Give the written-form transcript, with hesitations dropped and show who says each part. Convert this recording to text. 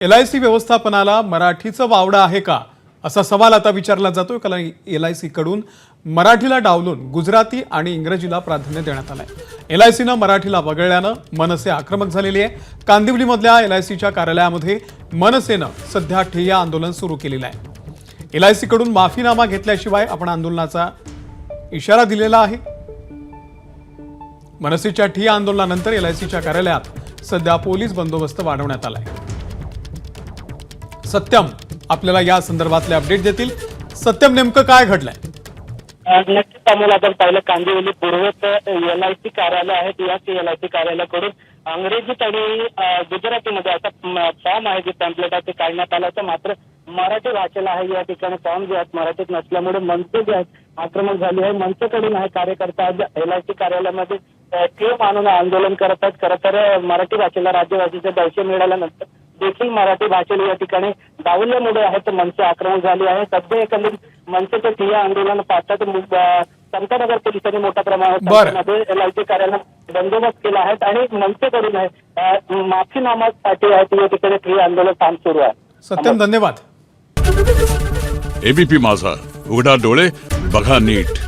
Speaker 1: LIC व्यवस्थापनाला मराठीचं वावडं आहे का असा सवाल आता विचारला जातोय. कारण LIC कडून मराठीला डावलून गुजराती आणि इंग्रजीला प्राधान्य देण्यात आलंय. LICनं मराठीला वगळल्यानं मनसे आक्रमक झालेली आहे. कांदिवलीमधल्या LICच्या कार्यालयामध्ये मनसेनं सध्या ठिय्या आंदोलन सुरू केलेलं आहे. LIC कडून माफीनामा घेतल्याशिवाय आपण आंदोलनाचा इशारा दिलेला आहे. मनसेच्या ठिय्या आंदोलनानंतर LICच्या कार्यालयात सध्या पोलीस बंदोबस्त वाढवण्यात आलाय. सत्यम आपल्याला या संदर्भातले अपडेट देतील. सत्यम, नेमकं काय घडलंय?
Speaker 2: नक्कीच अमोल, आपण पाहिलं कांदिवली पूर्वेत LIC कार्यालय आहे. याच LIC कार्यालयाकडून अंग्रेजीत आणि गुजरातीमध्ये असा फॉर्म आहे, जे टेम्पलेट आहे ते काढण्यात आलं होतं. मात्र मराठी भाषेला आहे या ठिकाणी फॉर्म जे आहेत मराठीत नसल्यामुळे मनसे जे आहेत आक्रमक झाली आहे. मनसेकडून आहे कार्यकर्ता आज LIC कार्यालयामध्ये ठिय्या मानून आंदोलन करत आहेत. खरं तर मराठी भाषेला राज्यभाषेचा दर्जा मिळाल्यानंतर देखील मराठी भाषेला या ठिकाणी डावलल्यामुळे आहे तर मनसे आक्रमक झाली आहे. सध्या एकंदरीत मनसेचं ठिय्या आंदोलन पाहतात समतानगर पोलिसांनी मोठ्या प्रमाणात LIC कार्यालयात बंदोबस्त केला आहे आणि मनसेकडून आहे माफीनामासाठी आहे या ठिकाणी ठिय्या आंदोलन काम सुरू आहे.
Speaker 1: सत्यम, धन्यवाद.
Speaker 3: ABP माझा, उघडा डोळे बघा नीट.